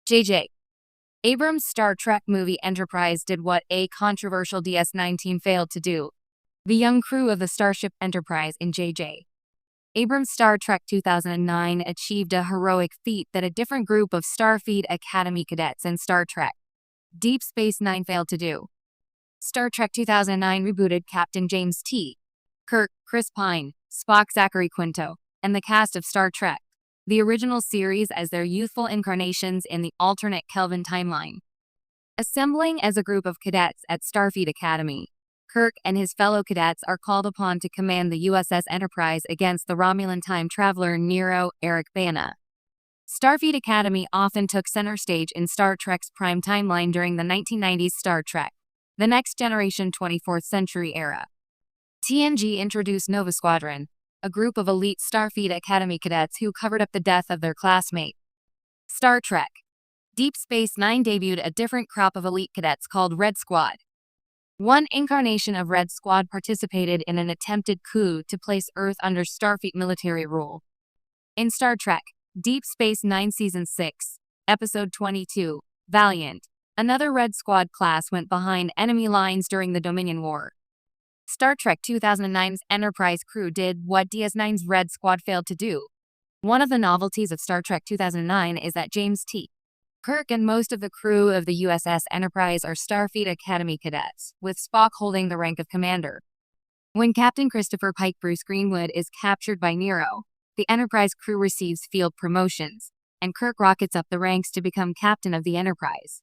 JJ. Abrams' Star Trek movie Enterprise did what a controversial DS9 team failed to do. The young crew of the Starship Enterprise in JJ. Abrams' Star Trek 2009 achieved a heroic feat that a different group of Starfleet Academy cadets in Star Trek Deep Space Nine failed to do. Star Trek 2009 rebooted Captain James T. Kirk, Chris Pine, Spock Zachary Quinto, and the cast of Star Trek, the original series, as their youthful incarnations in the alternate Kelvin timeline. Assembling as a group of cadets at Starfleet Academy, Kirk and his fellow cadets are called upon to command the USS Enterprise against the Romulan time traveler Nero Eric Bana. Starfleet Academy often took center stage in Star Trek's prime timeline during the 1990s Star Trek, The Next Generation 24th Century era. TNG introduced Nova Squadron, a group of elite Starfleet Academy cadets who covered up the death of their classmate. Star Trek Deep Space Nine debuted a different crop of elite cadets called Red Squad. One incarnation of Red Squad participated in an attempted coup to place Earth under Starfleet military rule. In Star Trek Deep Space Nine Season 6, Episode 22, Valiant, another Red Squad class went behind enemy lines during the Dominion War. Star Trek 2009's Enterprise crew did what DS9's Red Squad failed to do. One of the novelties of Star Trek 2009 is that James T. Kirk and most of the crew of the USS Enterprise are Starfleet Academy cadets, with Spock holding the rank of commander. When Captain Christopher Pike Bruce Greenwood is captured by Nero, the Enterprise crew receives field promotions, and Kirk rockets up the ranks to become captain of the Enterprise.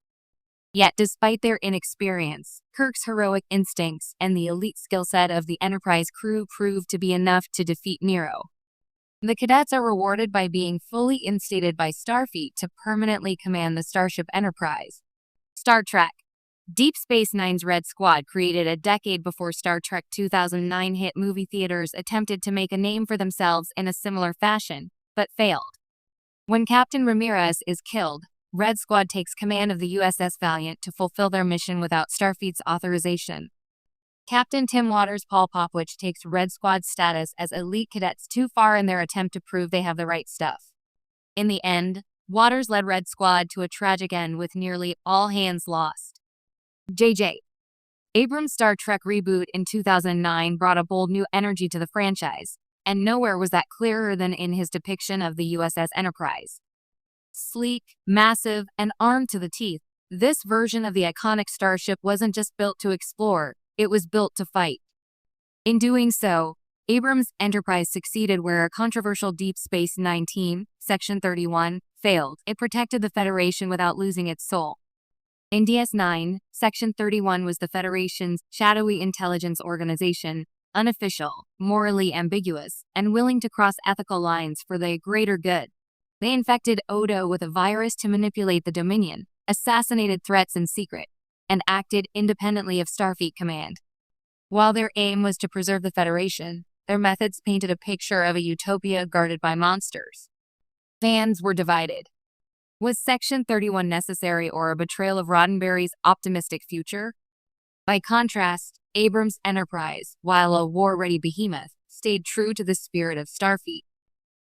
Yet, despite their inexperience, Kirk's heroic instincts and the elite skill set of the Enterprise crew proved to be enough to defeat Nero. The cadets are rewarded by being fully instated by Starfleet to permanently command the Starship Enterprise. Star Trek Deep Space Nine's Red Squad, created a decade before Star Trek 2009 hit movie theaters, attempted to make a name for themselves in a similar fashion, but failed. When Captain Ramirez is killed, Red Squad takes command of the USS Valiant to fulfill their mission without Starfleet's authorization. Captain Tim Waters' Paul Popwich takes Red Squad status as elite cadets too far in their attempt to prove they have the right stuff. In the end, Waters led Red Squad to a tragic end with nearly all hands lost. JJ. Abrams' Star Trek reboot in 2009 brought a bold new energy to the franchise, and nowhere was that clearer than in his depiction of the USS Enterprise. Sleek, massive, and armed to the teeth, this version of the iconic starship wasn't just built to explore, it was built to fight. In doing so, Abrams' Enterprise succeeded where a controversial Deep Space Nine team, Section 31, failed. It protected the Federation without losing its soul. In DS9, Section 31 was the Federation's shadowy intelligence organization, unofficial, morally ambiguous, and willing to cross ethical lines for the greater good. They infected Odo with a virus to manipulate the Dominion, assassinated threats in secret, and acted independently of Starfleet Command. While their aim was to preserve the Federation, their methods painted a picture of a utopia guarded by monsters. Fans were divided. Was Section 31 necessary or a betrayal of Roddenberry's optimistic future? By contrast, Abrams' Enterprise, while a war-ready behemoth, stayed true to the spirit of Starfleet.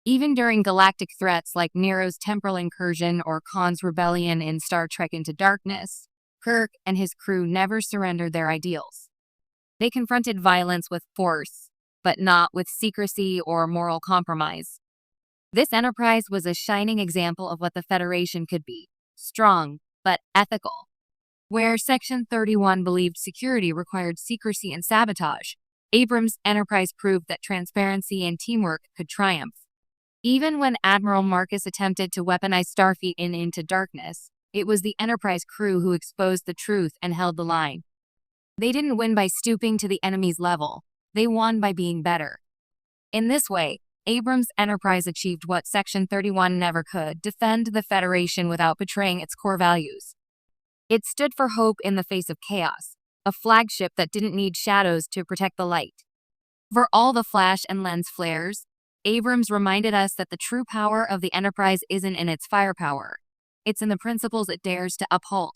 Even during galactic threats like Nero's temporal incursion or Khan's rebellion in Star Trek Into Darkness, Kirk and his crew never surrendered their ideals. They confronted violence with force, but not with secrecy or moral compromise. This Enterprise was a shining example of what the Federation could be: strong, but ethical. Where Section 31 believed security required secrecy and sabotage, Abrams' Enterprise proved that transparency and teamwork could triumph. Even when Admiral Marcus attempted to weaponize Starfleet in Into Darkness, it was the Enterprise crew who exposed the truth and held the line. They didn't win by stooping to the enemy's level. They won by being better. In this way, Abrams' Enterprise achieved what Section 31 never could: defend the Federation without betraying its core values. It stood for hope in the face of chaos, a flagship that didn't need shadows to protect the light. For all the flash and lens flares, Abrams reminded us that the true power of the Enterprise isn't in its firepower. It's in the principles it dares to uphold.